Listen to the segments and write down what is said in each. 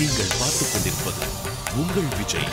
நீங்கள் பார்த்துக் கொண்டிருப்பது உங்கள் விஜய்.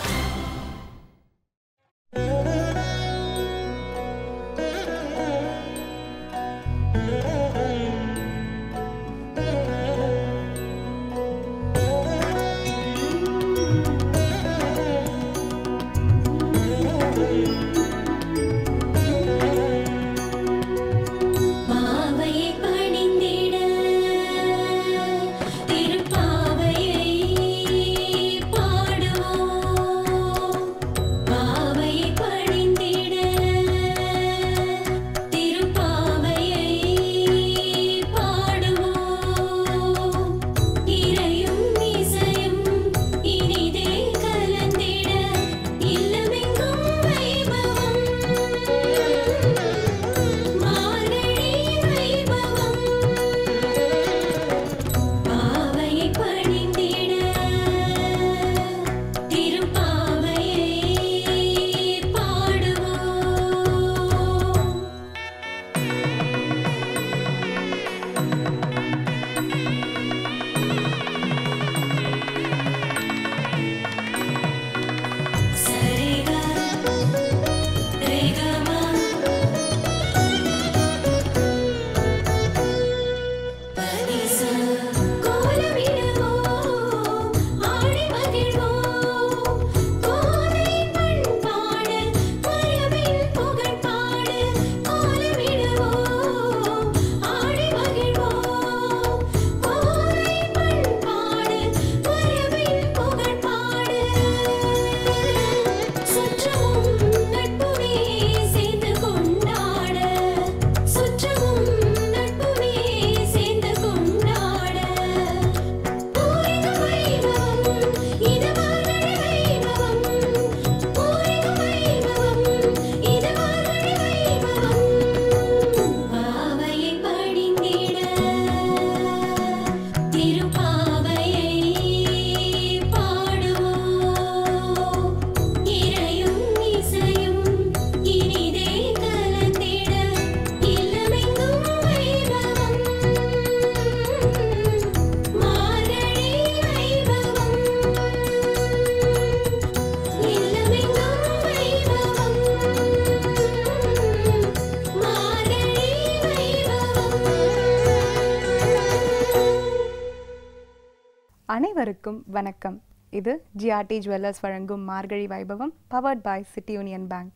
அனைவருக்கும் வணக்கம். இது ஜிஆர்டி ஜுவல்லர்ஸ் வழங்கும் மார்கழி வைபவம், powered by city union bank.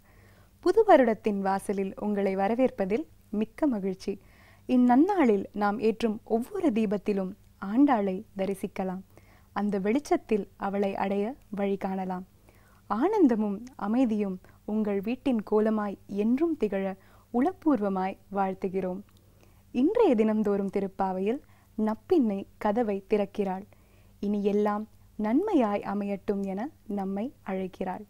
புது வருடத்தின் வாசலில் உங்களை வரவேற்பதில் மிக்க மகிழ்ச்சி. இந்நன்னாளில் நாம் ஏற்றும் ஒவ்வொரு தீபத்திலும் ஆண்டாளை தரிசிக்கலாம். அந்த வெளிச்சத்தில் அவளை அடைய வழி காணலாம். ஆனந்தமும் அமைதியும் உங்கள் வீட்டின் கோலமாய் என்றும் திகழ உளப்பூர்வமாய் வாழ்த்துகிறோம். இன்றைய தினம்தோறும் திருப்பாவையில் நப்பின்னை கதவை திறக்கிறாள், இனி எல்லாம் நன்மையாய் அமையட்டும் என நம்மை அழைக்கிறாள்.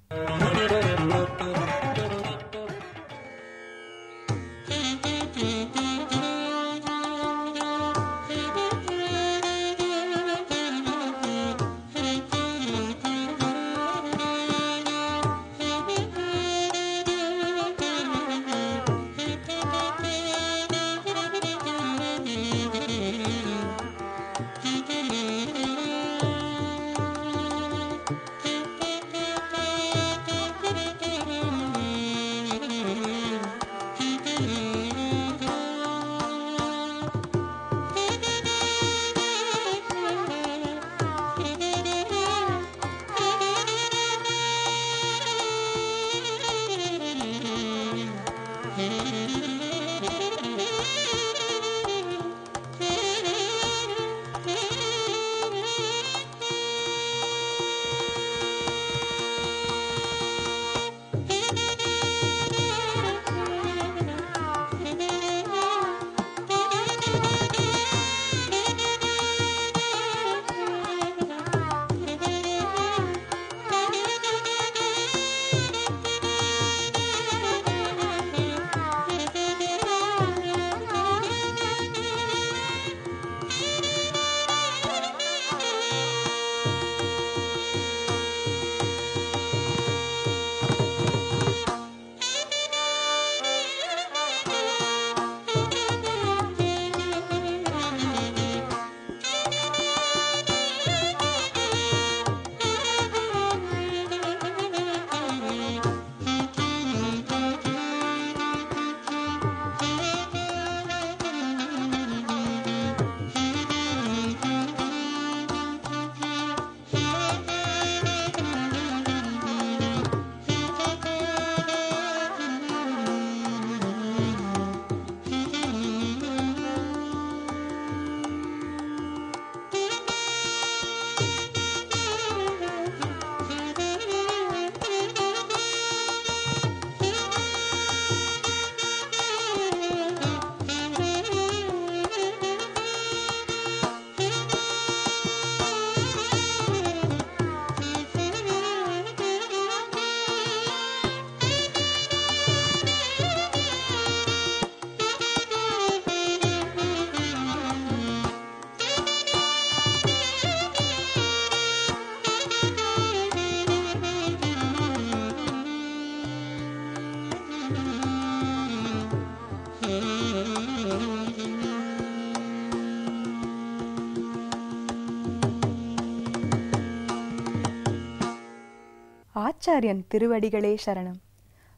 ஆச்சாரியன் திருவடிகளே சரணம்.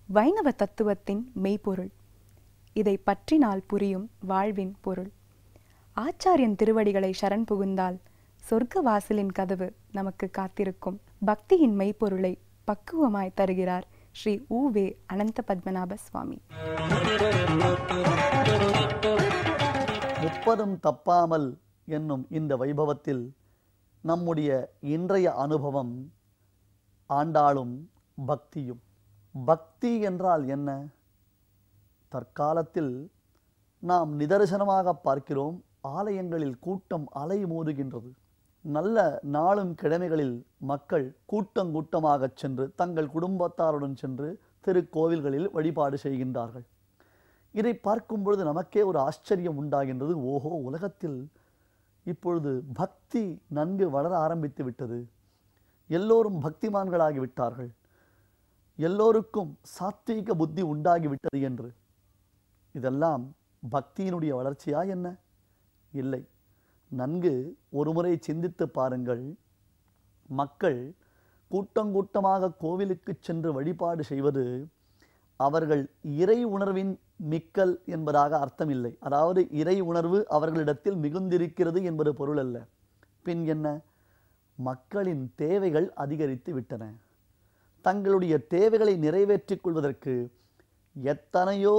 வைணவ தத்துவத்தின் மெய்ப்பொருள். இதை பற்றினால் புரியும் வாழ்வின் பொருள். ஆச்சாரியன் திருவடிகளை சரண் புகுந்தால் சொர்க்க வாசலின் கதவு நமக்கு காத்திருக்கும். பக்தியின் மெய்ப்பொருளை பக்குவமாய் தருகிறார் ஸ்ரீ உ.வே. அனந்த பத்மநாப சுவாமி. முப்பதும் தப்பாமல் என்னும் இந்த வைபவத்தில் நம்முடைய இன்றைய அனுபவம் ஆண்டாளும் பக்தியும். பக்தி என்றால் என்ன? தற்காலத்தில் நாம் நிதர்சனமாக பார்க்கிறோம், ஆலயங்களில் கூட்டம் அலை மோதுகின்றது. நல்ல நாளும் கிழமைகளில் மக்கள் கூட்டமாக சென்று தங்கள் குடும்பத்தாருடன் சென்று திருக்கோவில்களில் வழிபாடு செய்கின்றார்கள். இதை பார்க்கும் பொழுது நமக்கே ஒரு ஆச்சரியம் உண்டாகின்றது. ஓஹோ, உலகத்தில் இப்பொழுது பக்தி நன்கு வளர ஆரம்பித்து விட்டது. எல்லோரும் பக்திமான்களாகிவிட்டார்கள், எல்லோருக்கும் சாத்வீக புத்தி உண்டாகிவிட்டது என்று. இதெல்லாம் பக்தியினுடைய வளர்ச்சியா என்ன? இல்லை. நன்கு ஒருமுறை சிந்தித்து பாருங்கள். மக்கள் கூட்டமாக கோவிலுக்கு சென்று வழிபாடு செய்வது அவர்கள் இறை உணர்வின் மிக்கல் என்பதாக அர்த்தம் இல்லை. அதாவது இறை உணர்வு அவர்களிடத்தில் மிகுந்திருக்கிறது என்பது பொருள் அல்ல. பின் என்ன? மக்களின் தேவைகள் அதிகரித்து விட்டன. தங்களுடைய தேவைகளை நிறைவேற்றிக் கொள்வதற்கு எத்தனையோ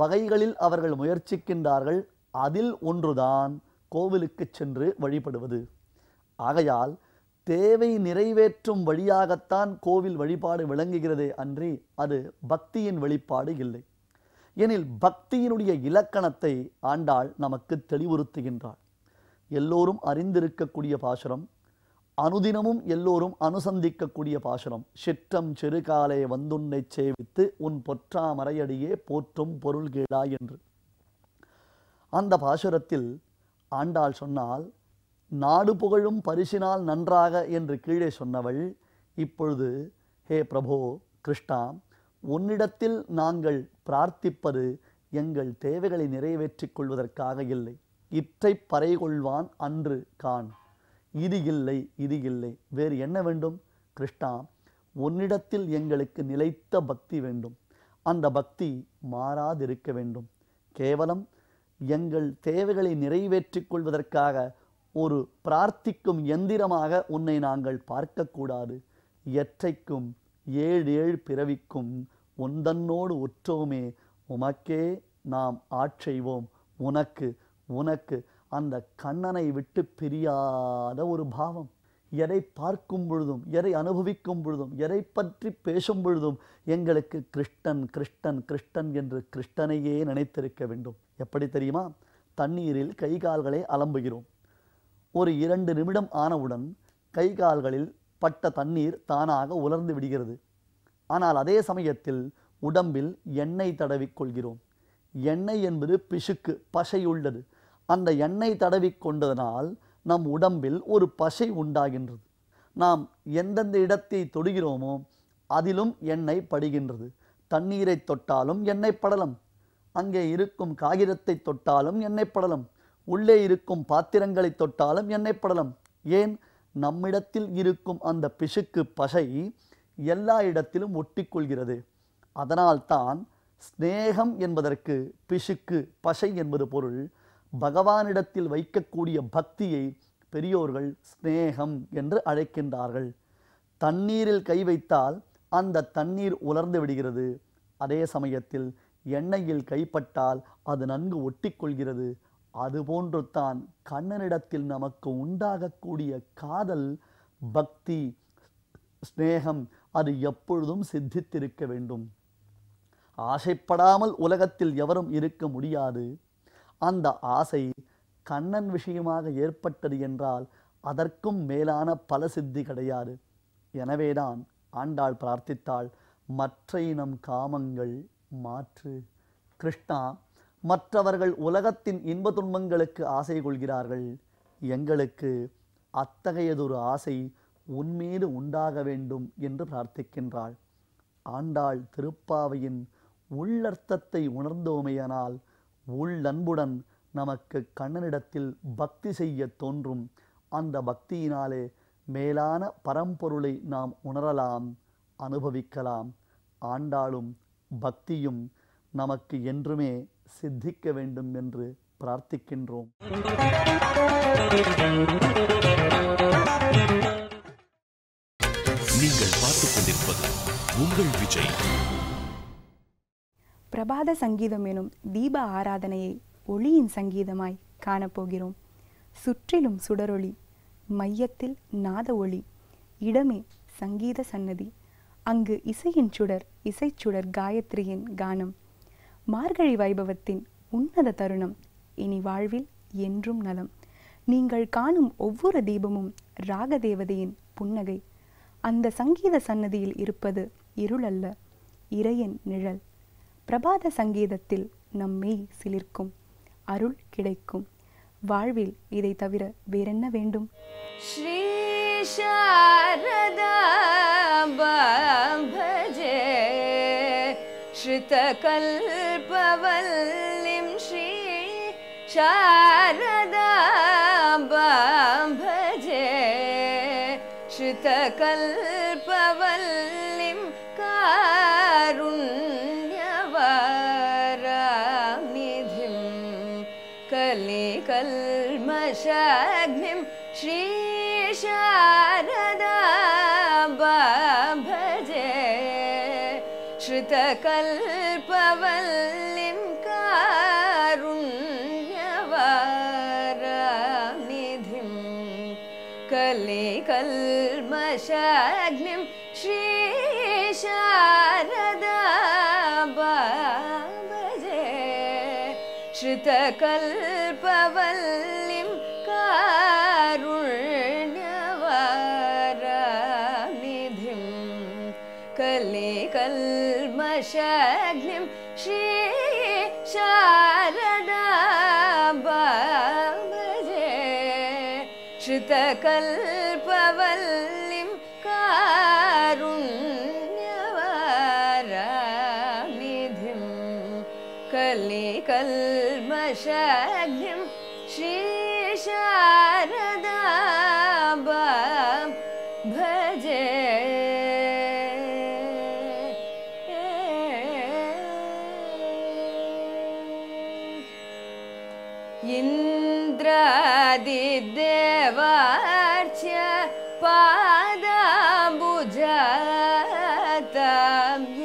வகைகளில் அவர்கள் முயற்சிக்கின்றார்கள். அதில் ஒன்றுதான் கோவிலுக்கு சென்று வழிபடுவது. ஆகையால் தேவை நிறைவேற்றும் வழியாகத்தான் கோவில் வழிபாடு விளங்குகிறதே அன்றி அது பக்தியின் வெளிப்பாடு இல்லை. எனில் பக்தியினுடைய இலக்கணத்தை ஆண்டாள் நமக்கு தெளிவுறுத்துகின்றாள். எல்லோரும் அறிந்திருக்கக்கூடிய பாசுரம், அனுதினமும் எல்லோரும் அனுசந்திக்கக்கூடிய பாசுரம். சிற்றம் சிறுகாலே வந்துன்னை சேவித்து உன் பொற்றா மறையடியே போற்றும் பொருள் கீழாய் என்று. அந்த பாசுரத்தில் ஆண்டாள் சொன்னால், நாடு புகழும் பரிசினால் நன்றாக என்று கீழே சொன்னவள் இப்பொழுது, ஹே பிரபோ கிருஷ்ணா, உன்னிடத்தில் நாங்கள் பிரார்த்திப்பது எங்கள் தேவைகளை நிறைவேற்றிக் கொள்வதற்காக இல்லை. இற்றை பறை கொள்வான் அன்று கான். இது இல்லை, இது இல்லை. வேறு என்ன வேண்டும்? கிருஷ்ணா, உன்னிடத்தில் எங்களுக்கு நிலைத்த பக்தி வேண்டும். அந்த பக்தி மாறாதிருக்க வேண்டும். கேவலம் எங்கள் தேவைகளை நிறைவேற்றிக் கொள்வதற்காக ஒரு பிரார்த்திக்கும் எந்திரமாக உன்னை நாங்கள் பார்க்கக்கூடாது. எற்றைக்கும் ஏழு பிறவிக்கும் உந்தன்னோடு உற்றோமே, உமக்கே நாம் ஆட்செய்வோம். உனக்கு அந்த கண்ணனை விட்டு பிரியாத ஒரு பாவம். எதை பார்க்கும் பொழுதும், எதை அனுபவிக்கும் பொழுதும், எதை பற்றி பேசும் பொழுதும் எங்களுக்கு கிருஷ்ணன் கிருஷ்ணன் கிருஷ்ணன் என்று கிருஷ்ணனையே நினைத்திருக்க வேண்டும். எப்படி தெரியுமா? தண்ணீரில் கை கால்களை அலம்புகிறோம். ஒரு 2 நிமிடம் ஆனவுடன் கை கால்களில் பட்ட தண்ணீர் தானாக உலர்ந்து விடுகிறது. ஆனால் அதே சமயத்தில் உடம்பில் எண்ணெய் தடவிக்கொள்கிறோம். எண்ணெய் என்பது பிசுக்கு, பசை உள்ளது. அந்த எண்ணெய் தடவி கொண்டதனால் நம் உடம்பில் ஒரு பசை உண்டாகின்றது. நாம் எந்தெந்த இடத்தை தொடுகிறோமோ அதிலும் எண்ணெய் படுகின்றது. தண்ணீரை தொட்டாலும் எண்ணெய் படலம், அங்கே இருக்கும் காகிதத்தை தொட்டாலும் எண்ணெய் படலம், உள்ளே இருக்கும் பாத்திரங்களை தொட்டாலும் எண்ணெய் படலம். ஏன்? நம்மிடத்தில் இருக்கும் அந்த பிசுக்கு பசை எல்லா இடத்திலும் ஒட்டிக்கொள்கிறது. அதனால்தான் ஸ்நேகம் என்பதற்கு பிசுக்கு பசை என்பது பொருள். பகவானிடத்தில் வைக்கக்கூடிய பக்தியை பெரியோர்கள் ஸ்நேகம் என்று அழைக்கின்றார்கள். தண்ணீரில் கை வைத்தால் அந்த தண்ணீர் உலர்ந்து விடுகிறது. அதே சமயத்தில் எண்ணெயில் கைப்பட்டால் அது நன்கு ஒட்டிக்கொள்கிறது. அதுபோன்று தான் கண்ணனிடத்தில் நமக்கு உண்டாகக்கூடிய காதல், பக்தி, ஸ்நேகம் அது எப்பொழுதும் சித்தித்திருக்க வேண்டும். ஆசைப்படாமல் உலகத்தில் எவரும் இருக்க முடியாது. அந்த ஆசை கண்ணன் விஷயமாக ஏற்பட்டது என்றால் அதற்கும் மேலான பல சித்தி கிடையாது. எனவேதான் ஆண்டாள் பிரார்த்தித்தாள், மற்ற இனம் காமங்கள் மாற்று. கிருஷ்ணா, மற்றவர்கள் உலகத்தின் இன்ப துன்பங்களுக்கு ஆசை கொள்கிறார்கள். எங்களுக்கு அத்தகையதொரு ஆசை உன்மீது உண்டாக வேண்டும் என்று பிரார்த்திக்கின்றாள். ஆண்டாள் திருப்பாவையின் உள்ளர்த்தத்தை உணர்ந்தோமையானால் உள்ளன்புடன் நமக்கு கண்ணனிடத்தில் பக்தி செய்ய தோன்றும். அந்த பக்தியினாலே மேலான பரம்பொருளை நாம் உணரலாம். அனுபவிக்கலாம். ஆண்டாளும் பக்தியும் நமக்கு என்றுமே சித்திக்க வேண்டும் என்று பிரார்த்திக்கின்றோம். நீங்கள் பார்த்துக் கொண்டிருப்பது உங்கள் விஜய். பிரபாத சங்கீதம் எனும் தீப ஆராதனையை ஒளியின் சங்கீதமாய் காணப்போகிறோம். சுற்றிலும் சுடரொளி, மையத்தில் நாத ஒளி, இடமே சங்கீத சன்னதி. அங்கு இசையின் சுடர், இசைச்சுடர் காயத்ரியின் கானம். மார்கழி வைபவத்தின் உன்னத தருணம். இனி வாழ்வில் என்றும் நலம். நீங்கள் காணும் ஒவ்வொரு தீபமும் ராகதேவதையின் புன்னகை. அந்த சங்கீத சன்னதியில் இருப்பது இருள் அல்ல, இறையின் நிழல். பிரபாத சங்கீதத்தில் நம்மை சிலிர்க்கும், அருள் கிடைக்கும். வாழ்வில் இதை தவிர வேறென்ன வேண்டும்? ஸ்ரீ சாரதா பஜே ஸ்ருதகல்பவல்லிம் ஸ்ரீ சாரதா பஜே ஸ்ருதகல்பவல்லிம் காருண்யவாராநிதிம் கலிகல்மஷாக்னிம் ஸ்ரீ சாரதா பஜே ஸ்ருதகல்பவல்லிம் காருண்யவாராநிதிம் கலிகல்மஷாக்னிம் ஸ்ரீ சாரதா பஜே ஸ்ருதகல்பவல்லிம் காருண்யவாராநிதிம் கலிகல்மஷாக்னிம் ஸ்ரீ சாரதா பஜே ஸ்ருதகல்பவல்லிம் காருண்யவாராநிதிம் கலிகல்மஷாக்னிம் ஸ்ரீ சாரதா பஜே இந்திராதிதேவார்ச்ய பாதாம்புஜாதாம்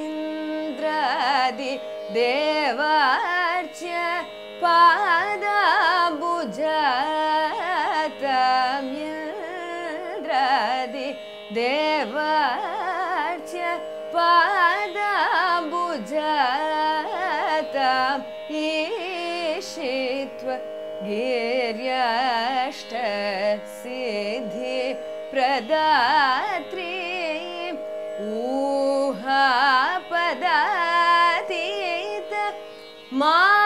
இந்திராதிதேவார்ச்ய பாதாம்புஜாதாம் இந்திராதிதேவார்ச்ய பாதாம்புஜாதாம் ஈஷித்வ गिर्याष्ट सिद्धि प्रदात्री ऊहापदातीत माहात्म्ययुक्ता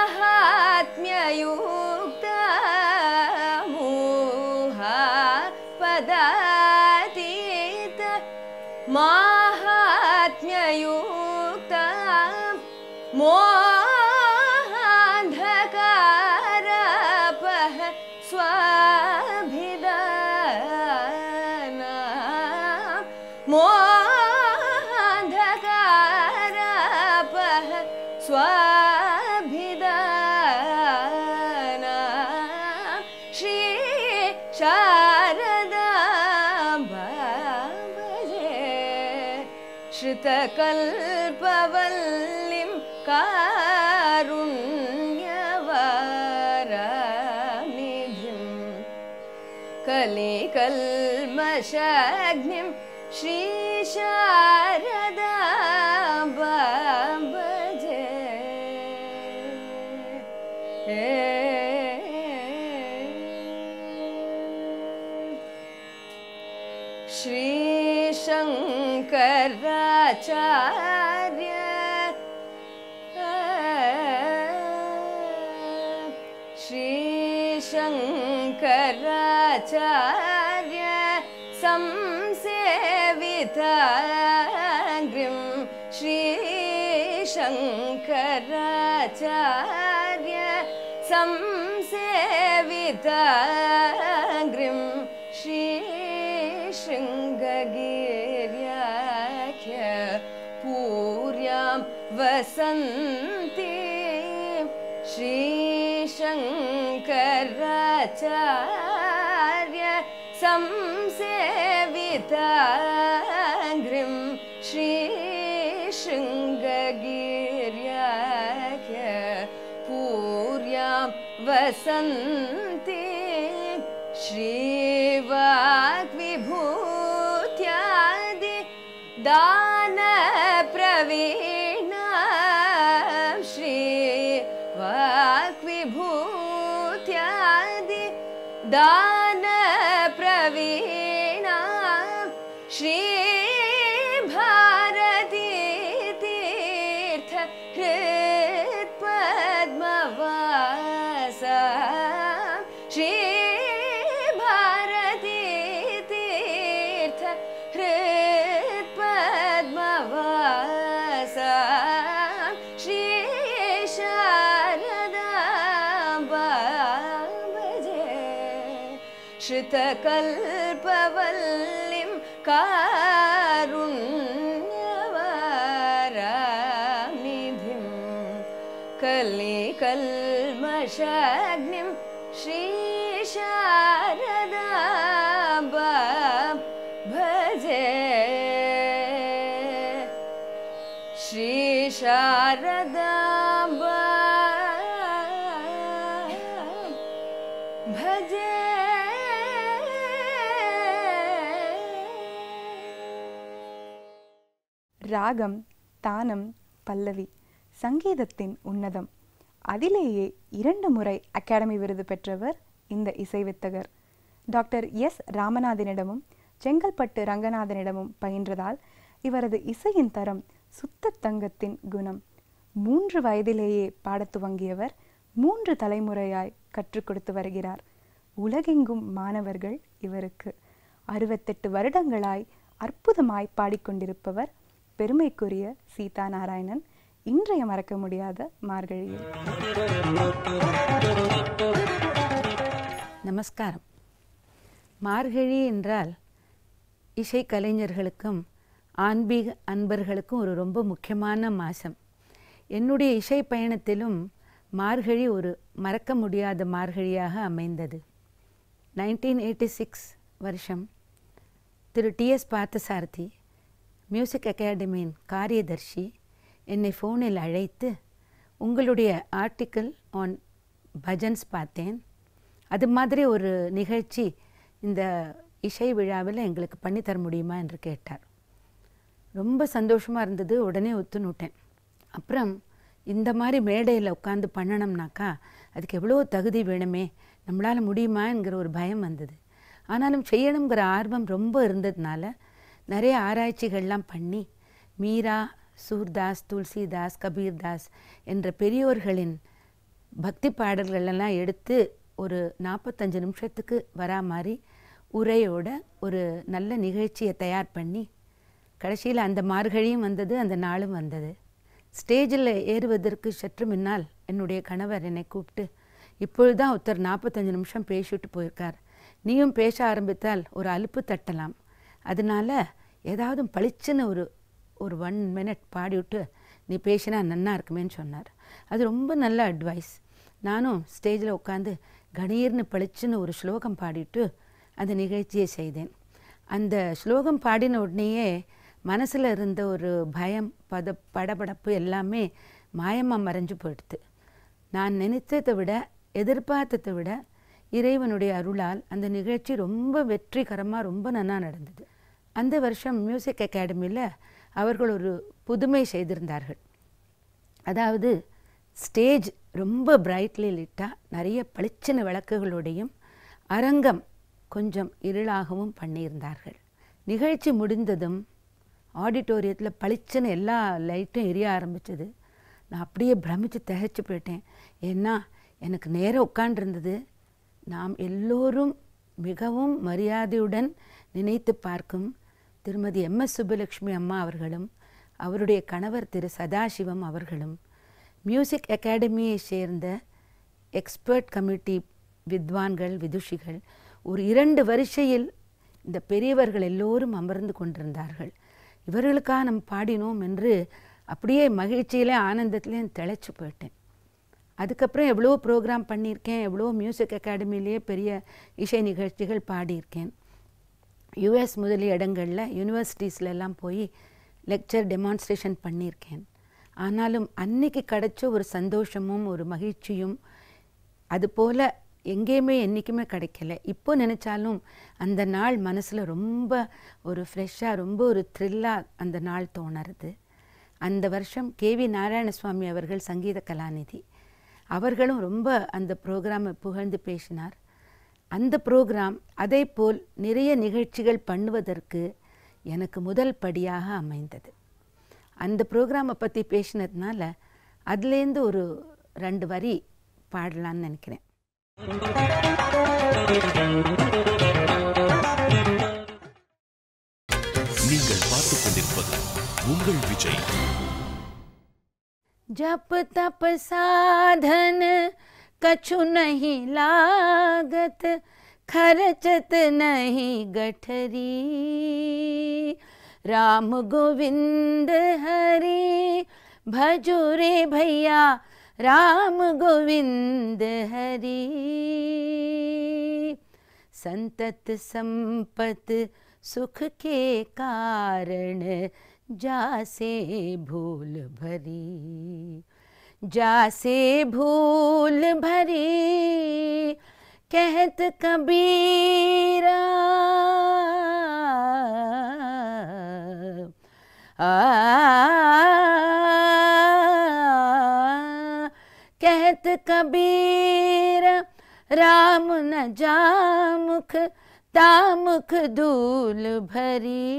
ऊहापदातीत माहात्म्ययुक्ता स्वाभिदाना मोहान्धकारपः स्वाभिदाना श्री शारदा भजे श्रुतकल्पवल्लिं कारुण्यवारानिधिं कलिकल्मषाग्निं श्री शारदा भजे श्री शंकराचार्य श्री शंकराचार्य संसेविताग्रिं श्री शंकराचार्य संसेविताग्रिं श्री शृङ्गगिर्याख्य वसन्ति श्रीशङ्कराचार्य संसेविताङ्घ्रिं श्रीशृङ्गगिर्याख्य पूर्यां वसन्ति श्रीवाग्विभूत्यादि दानप्रवीणा श्रीवाग्विभूत्यादि दानप्रवीणा श्रीभारती तीर्थ हृत्पद्मवासा श्रीभारती तीर्थ हृत्पद्मवासा श्रीशारदाम्बा भजे श्रुतकल्पवल्लिं कारुण्यवारानिधिं कलिकल्मषाग्निं श्रीशारदाम्बा भजे श्रीशारदाम्बा भजे ராகம், தானம், பல்லவி சங்கீதத்தின் உன்னதம். அதிலேயே 2 முறை அகாடமி விருது பெற்றவர் இந்த இசைவித்தகர். டாக்டர் எஸ் ராமநாதனிடமும் செங்கல்பட்டு ரங்கநாதனிடமும் பயின்றதால் இவரது இசையின் தரம் சுத்த தங்கத்தின் குணம். 3 வயதிலேயே பாடத் துவங்கியவர் 3 தலைமுறையாய் கற்றுக் கொடுத்து வருகிறார். உலகெங்கும் மாணவர்கள் இவருக்கு. 68 வருடங்களாய் அற்புதமாய் பாடிக்கொண்டிருப்பவர் பெருமைக்குரிய சீதா நாராயணன். இன்றைய மறக்க முடியாத மார்கழியில். நமஸ்காரம். மார்கழி என்றால் இசைக்கலைஞர்களுக்கும் ஆன்மீக அன்பர்களுக்கும் ஒரு ரொம்ப முக்கியமான மாதம். என்னுடைய இசை பயணத்திலும் மார்கழி ஒரு மறக்க முடியாத மார்கழியாக அமைந்தது. 1986 வருஷம் திரு டிஎஸ் பார்த்தசாரதி மியூசிக் அகாடமியின் காரியதர்ஷி என்னை ஃபோனில் அழைத்து, உங்களுடைய ஆர்டிக்கிள் ஆன் பஜன்ஸ் பார்த்தேன், அது மாதிரி ஒரு நிகழ்ச்சி இந்த இசை விழாவில் எங்களுக்கு பண்ணித்தர முடியுமா என்று கேட்டார். ரொம்ப சந்தோஷமாக இருந்தது. உடனே ஒத்துணுட்டேன். அப்புறம் இந்த மாதிரி மேடையில் உட்காந்து பண்ணணும்னாக்கா அதுக்கு எவ்வளோ தகுதி வேணுமே, நம்மளால் முடியுமாங்கிற ஒரு பயம் வந்தது. ஆனாலும் செய்யணுங்கிற ஆர்வம் ரொம்ப இருந்ததுனால நிறைய ஆராய்ச்சிகள்லாம் பண்ணி மீரா, சூர்தாஸ், துளசிதாஸ், கபீர்தாஸ் என்ற பெரியோர்களின் பக்தி பாடல்களெல்லாம் எடுத்து ஒரு 45 நிமிஷத்துக்கு வரா மாதிரி உரையோட ஒரு நல்ல நிகழ்ச்சியை தயார் பண்ணி கடைசியில் அந்த மார்கழியும் வந்தது, அந்த நாளும் வந்தது. ஸ்டேஜில் ஏறுவதற்கு சற்று முன்னால் என்னுடைய கணவர் என்னை கூப்பிட்டு, இப்பொழுதுதான் ஒருத்தர் 45 நிமிஷம் பேசிட்டு போயிருக்கார், நீயும் பேச ஆரம்பித்தால் ஒரு அலுப்பு தட்டலாம், அதனால் ஏதாவது பளிச்சுன்னு ஒரு 1 மினிட் பாடிவிட்டு நீ பேசினா நன்னா இருக்குமேன்னு சொன்னார். அது ரொம்ப நல்ல அட்வைஸ். நானும் ஸ்டேஜில் உட்காந்து கணீர்னு பளிச்சுன்னு ஒரு ஸ்லோகம் பாடிட்டு அந்த நிகழ்ச்சியை செய்தேன். அந்த ஸ்லோகம் பாடின உடனேயே மனசில் இருந்த ஒரு பயம், படபடப்பு எல்லாமே மாயமாக மறைஞ்சு போயிடுது. நான் நினைத்ததை விட, எதிர்பார்த்ததை விட இறைவனுடைய அருளால் அந்த நிகழ்ச்சி ரொம்ப வெற்றிகரமாக ரொம்ப நல்லா நடந்தது. அந்த வருஷம் மியூசிக் அகாடமியில் அவர்கள் ஒரு புதுமை செய்திருந்தார்கள். அதாவது ஸ்டேஜ் ரொம்ப பிரைட்லி லிட்டாக நிறைய பளிச்சின விளக்குகளோடையும் அரங்கம் கொஞ்சம் இருளாகவும் பண்ணியிருந்தார்கள். நிகழ்ச்சி முடிந்ததும் ஆடிட்டோரியத்தில் பளிச்சுன்னு எல்லா லைட்டும் எரிய ஆரம்பித்தது. நான் அப்படியே பிரமிச்சு திகைச்சு போயிட்டேன். ஏன்னா எனக்கு நேரம் உட்காண்டிருந்தது. நாம் எல்லோரும் மிகவும் மரியாதையுடன் நினைத்து பார்க்கும் திருமதி எம்எஸ் சுப்புலட்சுமி அம்மா அவர்களும் அவருடைய கணவர் திரு சதாசிவம் அவர்களும் மியூசிக் அகாடமியை சேர்ந்த எக்ஸ்பர்ட் கமிட்டி வித்வான்கள், விதுஷிகள் ஒரு 2 வரிசையில் இந்த பெரியவர்கள் எல்லோரும் அமர்ந்து கொண்டிருந்தார்கள். இவர்களுக்காக நாம் பாடினோம் என்று அப்படியே மகிழ்ச்சியிலே ஆனந்தத்துலேயும் திளைச்சு போயிட்டேன். அதுக்கப்புறம் எவ்வளோ ப்ரோக்ராம் பண்ணியிருக்கேன், எவ்வளோ மியூசிக் அகாடமிலேயே பெரிய இசை நிகழ்ச்சிகள் பாடியிருக்கேன். யுஎஸ் முதலிய இடங்களில் யூனிவர்சிட்டிஸ்லாம் போய் லெக்சர் டெமான்ஸ்ட்ரேஷன் பண்ணியிருக்கேன். ஆனாலும் அன்னைக்கு கிடைச்ச ஒரு சந்தோஷமும் ஒரு மகிழ்ச்சியும் அதுபோல் எங்கேயுமே என்றைக்குமே கிடைக்கல. இப்போ நினச்சாலும் அந்த நாள் மனசில் ரொம்ப ஒரு ஃப்ரெஷ்ஷாக, ரொம்ப ஒரு த்ரில்லாக அந்த நாள் தோணுறது. அந்த வருஷம் கேவி நாராயணசுவாமி அவர்கள் சங்கீத கலாநிதி அவர்களும் ரொம்ப அந்த ப்ரோக்ராமை புகழ்ந்து பேசினார். அந்த ப்ரோக்ராம் அதே போல் நிறைய நிகழ்ச்சிகள் பண்ணுவதற்கு எனக்கு முதல் படியாக அமைந்தது. அந்த ப்ரோக்ராமை பற்றி பேசினதுனால அதுலேருந்து ஒரு 2 வரி பாடலான்னு நினைக்கிறேன். நீங்கள் பார்த்துக் கொண்டிருப்பது உங்கள் விஜய். जप तप साधन कछु नहीं लागत, खर्चत नहीं गठरी। राम गोविंद हरि भजो रे भैया, राम गोविंद हरि। संतत संपत सुख के कारण जासे भूल भरी, जासे भूल भरी। कहत कबीरा कहत कबीर, राम न जामुख तामुख धूल भरी।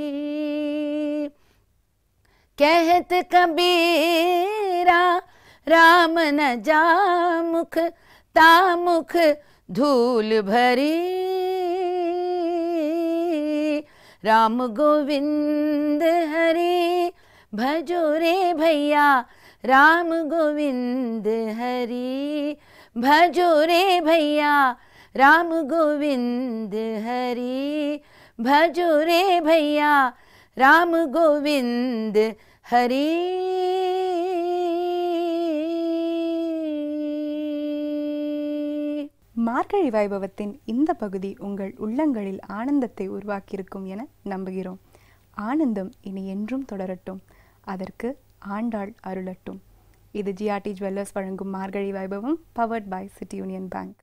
कहत कबीरा, राम न जामुख तामुख धूल भरी। राम गोविंद हरि भजो रे भैया, राम गोविंद हरि भजो रे भैया, राम गोविंद हरि भजो रे भैया, राम गोविंद हरि। மார்கழி வைபவத்தின் இந்த பகுதி உங்கள் உள்ளங்களில் ஆனந்தத்தை உருவாக்கியிருக்கும் என நம்புகிறோம். ஆனந்தம் இனி என்றும் தொடரட்டும், அதற்கு ஆண்டாள் அருளட்டும். இது ஜிஆர்டி ஜுவல்லர்ஸ் வழங்கும் மார்கழி வைபவம், powered by city union bank.